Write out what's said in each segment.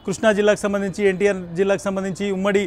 కృష్ణా జిల్లాకు సంబంధించి ఎన్టీఆర్ జిల్లాకు సంబంధించి ఉమ్మడి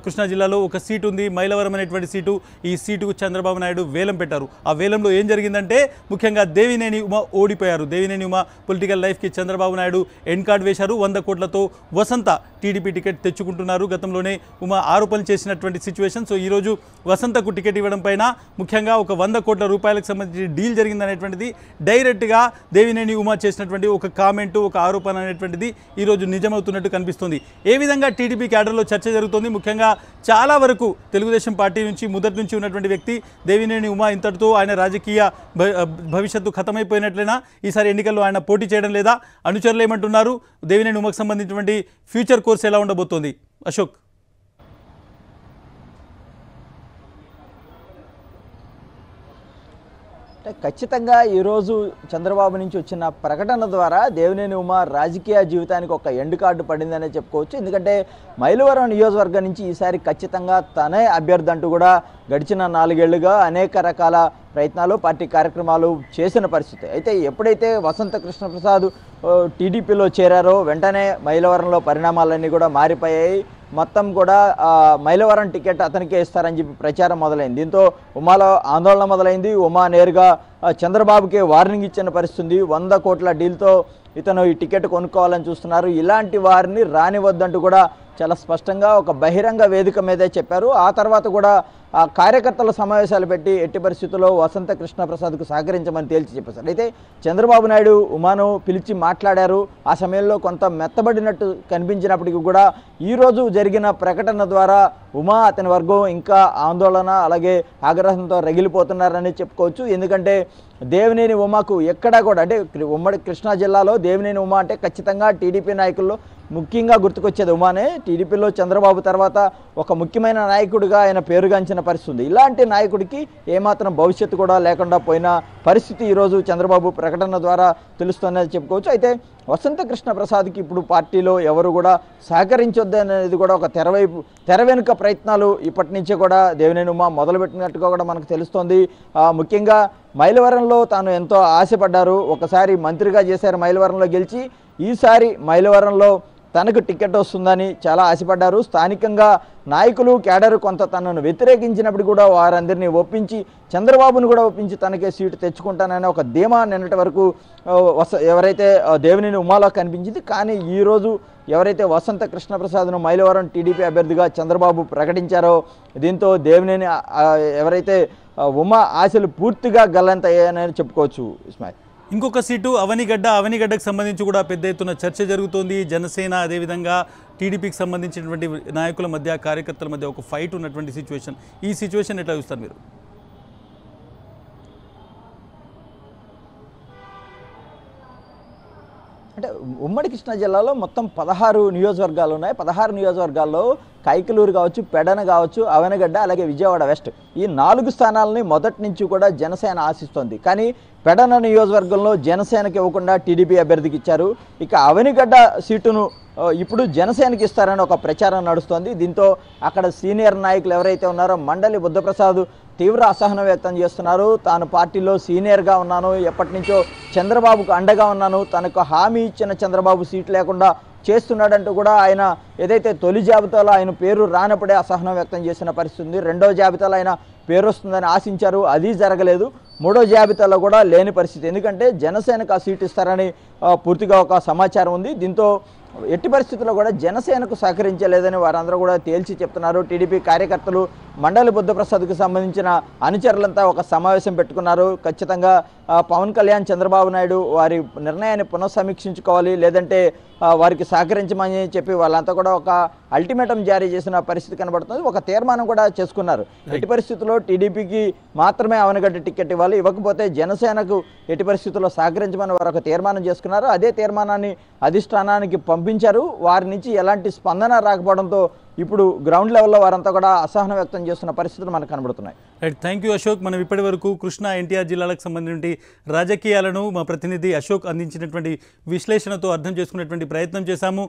కృష్ణా జిల్లాలో ఒక సీటు ఉంది, మైలవరం అనేటువంటి సీటు. ఈ సీటుకు చంద్రబాబు నాయుడు వేలం పెట్టారు. ఆ వేలంలో ఏం జరిగిందంటే ముఖ్యంగా దేవినేని ఉమ ఓడిపోయారు. దేవినేని ఉమ పొలిటికల్ లైఫ్కి చంద్రబాబు నాయుడు ఎండ్ కార్డ్ వేశారు. 100 కోట్లతో వసంత టీడీపీ టికెట్ తెచ్చుకుంటున్నారు. గతంలోనే ఉమ ఆరోపణలు చేసినటువంటి సిచ్యువేషన్. సో ఈరోజు వసంతకు టికెట్ ఇవ్వడం పైన ముఖ్యంగా ఒక 100 కోట్ల రూపాయలకు సంబంధించి డీల్ జరిగిందనేటువంటిది డైరెక్ట్గా దేవినేని ఉమ చేసినటువంటి ఒక కామెంటు, ఒక ఆరోపణ అనేటువంటిది ఈరోజు నిజమవుతున్నట్టు కనిపిస్తుంది. ఏ విధంగా టీడీపీ క్యాడర్లో చర్చ జరుగుతుంది, ముఖ్యంగా చాలా వరకు తెలుగుదేశం పార్టీ నుంచి మొదటి నుంచి ఉన్నటువంటి వ్యక్తి దేవినేని ఉమ ఇంతటితో ఆయన రాజకీయ భవిష్యత్తు ఖతమైపోయినట్లయినా ఈసారి ఎన్నికల్లో ఆయన పోటీ చేయడం లేదా? అనుచరులు ఏమంటున్నారు? దేవినేని ఉమకు సంబంధించినటువంటి ఫ్యూచర్ కోర్స్ ఎలా ఉండబోతోంది? అశోక్. ఖచ్చితంగా ఈరోజు చంద్రబాబు నుంచి వచ్చిన ప్రకటన ద్వారా దేవినేని ఉమ రాజకీయ జీవితానికి ఒక ఎండ్ కార్డు పడిందనే చెప్పుకోవచ్చు. ఎందుకంటే మైలవరం నియోజకవర్గం నుంచి ఈసారి ఖచ్చితంగా తనే అభ్యర్థి అంటూ కూడా గడిచిన 4 ఏళ్లుగా అనేక రకాల ప్రయత్నాలు, పార్టీ కార్యక్రమాలు చేసిన పరిస్థితి. అయితే ఎప్పుడైతే వసంత కృష్ణప్రసాద్ టీడీపీలో చేరారో వెంటనే మైలవరంలో పరిణామాలన్నీ కూడా మారిపోయాయి. మొత్తం కూడా మైలవరం టికెట్ అతనికే ఇస్తారని చెప్పి ప్రచారం మొదలైంది. దీంతో ఉమాలో ఆందోళన మొదలైంది. ఉమా నేరుగా చంద్రబాబుకే వార్నింగ్ ఇచ్చిన పరిస్థితి. 100 కోట్ల డీల్తో ఇతను ఈ టికెట్ కొనుక్కోవాలని చూస్తున్నారు, ఇలాంటి వారిని రానివద్దంటూ కూడా చాలా స్పష్టంగా ఒక బహిరంగ వేదిక మీదే చెప్పారు. ఆ తర్వాత కూడా కార్యకర్తల సమావేశాలు పెట్టి ఎట్టి పరిస్థితుల్లో వసంత కృష్ణప్రసాద్కు సహకరించమని తేల్చి చెప్పేశారు. అయితే చంద్రబాబు నాయుడు ఉమాను పిలిచి మాట్లాడారు. ఆ సమయంలో కొంత మెత్తబడినట్టు కనిపించినప్పటికీ కూడా ఈరోజు జరిగిన ప్రకటన ద్వారా ఉమా అతని వర్గం ఇంకా ఆందోళన అలాగే ఆగ్రహంతో రగిలిపోతున్నారని చెప్పుకోవచ్చు. ఎందుకంటే దేవినేని ఉమాకు ఎక్కడా కూడా అంటే ఉమ్మడి కృష్ణా జిల్లాలో దేవినేని ఉమా అంటే ఖచ్చితంగా టీడీపీ నాయకుల్లో ముఖ్యంగా గుర్తుకొచ్చేది ఉమానే. టీడీపీలో చంద్రబాబు తర్వాత ఒక ముఖ్యమైన నాయకుడిగా ఆయన పేరుగాంచిన పరిస్థితి ఉంది. ఇలాంటి నాయకుడికి ఏమాత్రం భవిష్యత్తు కూడా లేకుండా పోయిన పరిస్థితి ఈరోజు చంద్రబాబు ప్రకటన ద్వారా తెలుస్తుందని చెప్పుకోవచ్చు. అయితే వసంత కృష్ణప్రసాద్కి ఇప్పుడు పార్టీలో ఎవరు కూడా సహకరించొద్దు అనేది కూడా ఒక తెర వెనుక ప్రయత్నాలు ఇప్పటి నుంచే కూడా దేవినేని ఉమా మొదలుపెట్టినట్టుగా కూడా మనకు తెలుస్తోంది. ముఖ్యంగా మైలవరంలో తాను ఎంతో ఆశపడ్డారు. ఒకసారి మంత్రిగా చేశారు మైలవరంలో గెలిచి, ఈసారి మైలవరంలో తనకు టికెట్ వస్తుందని చాలా ఆశపడ్డారు. స్థానికంగా నాయకులు క్యాడర్ కొంత తనను వ్యతిరేకించినప్పుడు కూడా వారందరినీ ఒప్పించి చంద్రబాబును కూడా ఒప్పించి తనకే సీటు తెచ్చుకుంటానని ఒక ధీమా నిన్నటి వరకు ఎవరైతే దేవినేని ఉమాలో కనిపించింది. కానీ ఈరోజు ఎవరైతే వసంత కృష్ణప్రసాద్ను మైలవరం టీడీపీ అభ్యర్థిగా చంద్రబాబు ప్రకటించారో దీంతో దేవినేని ఎవరైతే ఉమా ఆశలు పూర్తిగా గల్లంతయ్యాయని చెప్పుకోవచ్చు. ఇస్మాయిల్, ఇంకొక సీటు అవనిగడ్డకు సంబంధించి కూడా పెద్ద ఎత్తున చర్చ జరుగుతోంది. జనసేన అదేవిధంగా టీడీపీకి సంబంధించినటువంటి నాయకుల మధ్య, కార్యకర్తల మధ్య ఒక ఫైట్ ఉన్నటువంటి సిచ్యువేషన్. ఈ సిచ్యువేషన్ ఎట్లా చూస్తారు మీరు? అంటే ఉమ్మడి కృష్ణా జిల్లాలో మొత్తం 16 నియోజకవర్గాలు ఉన్నాయి. 16 నియోజకవర్గాల్లో కైకలూరు కావచ్చు, పెడన కావచ్చు, అవనగడ్డ అలాగే విజయవాడ వెస్ట్ ఈ 4 స్థానాలని మొదటి నుంచి కూడా జనసేన ఆశిస్తోంది. కానీ పెడన నియోజకవర్గంలో జనసేనకి ఇవ్వకుండా టీడీపీ అభ్యర్థికి ఇచ్చారు. ఇక అవనిగడ్డ సీటును ఇప్పుడు జనసేనకి ఇస్తారని ఒక ప్రచారం నడుస్తోంది. దీంతో అక్కడ సీనియర్ నాయకులు ఎవరైతే ఉన్నారో మండలి బుద్ధప్రసాద్ తీవ్ర అసహనం వ్యక్తం చేస్తున్నారు. తాను పార్టీలో సీనియర్గా ఉన్నాను, ఎప్పటి నుంచో చంద్రబాబుకు అండగా ఉన్నాను, తనకు హామీ ఇచ్చిన చంద్రబాబు సీటు లేకుండా చేస్తున్నాడంటూ కూడా ఆయన ఏదైతే తొలి జాబితాలో ఆయన పేరు రానప్పుడే అసహనం వ్యక్తం చేసిన పరిస్థితి ఉంది. రెండో జాబితాలో ఆయన పేరు వస్తుందని ఆశించారు, అది జరగలేదు. మూడో జాబితాలో కూడా లేని పరిస్థితి. ఎందుకంటే జనసేనకు ఆ సీటు ఇస్తారని పూర్తిగా ఒక సమాచారం ఉంది. దీంతో ఎట్టి పరిస్థితుల్లో కూడా జనసేనకు సహకరించలేదని వారందరూ కూడా తేల్చి చెప్తున్నారు. టీడీపీ కార్యకర్తలు మండలి బుద్ధప్రసాద్కు సంబంధించిన అనుచరులంతా ఒక సమావేశం పెట్టుకున్నారు. ఖచ్చితంగా పవన్ కళ్యాణ్, చంద్రబాబు నాయుడు వారి నిర్ణయాన్ని పునఃసమీక్షించుకోవాలి, లేదంటే వారికి సహకరించమని చెప్పి వాళ్ళంతా కూడా ఒక అల్టిమేటం జారీ చేసిన పరిస్థితి కనబడుతుంది. ఒక తీర్మానం కూడా చేసుకున్నారు. ఎట్టి పరిస్థితుల్లో టీడీపీకి మాత్రమే అవనగడ్డ టికెట్ ఇవ్వాలి, ఇవ్వకపోతే జనసేనకు ఎట్టి పరిస్థితుల్లో సహకరించమని వారు ఒక తీర్మానం చేసుకున్నారు. అదే తీర్మానాన్ని అధిష్టానానికి పంపించారు. వారి నుంచి ఎలాంటి స్పందన రాకపోవడంతో ఇప్పుడు గ్రౌండ్ లెవెల్లో వారంతా కూడా అసహనం వ్యక్తం చేస్తున్న పరిస్థితులు మనకు కనబడుతున్నాయి. Right, thank you Ashok. మనం ఇప్పటి వరకు కృష్ణా ఎన్టీఆర్ జిల్లాలకు సంబంధించిన రాజకీయాలను మా ప్రతినిధి అశోక్ అందించినటువంటి విశ్లేషణతో అర్థం చేసుకునేటువంటి ప్రయత్నం చేశాము.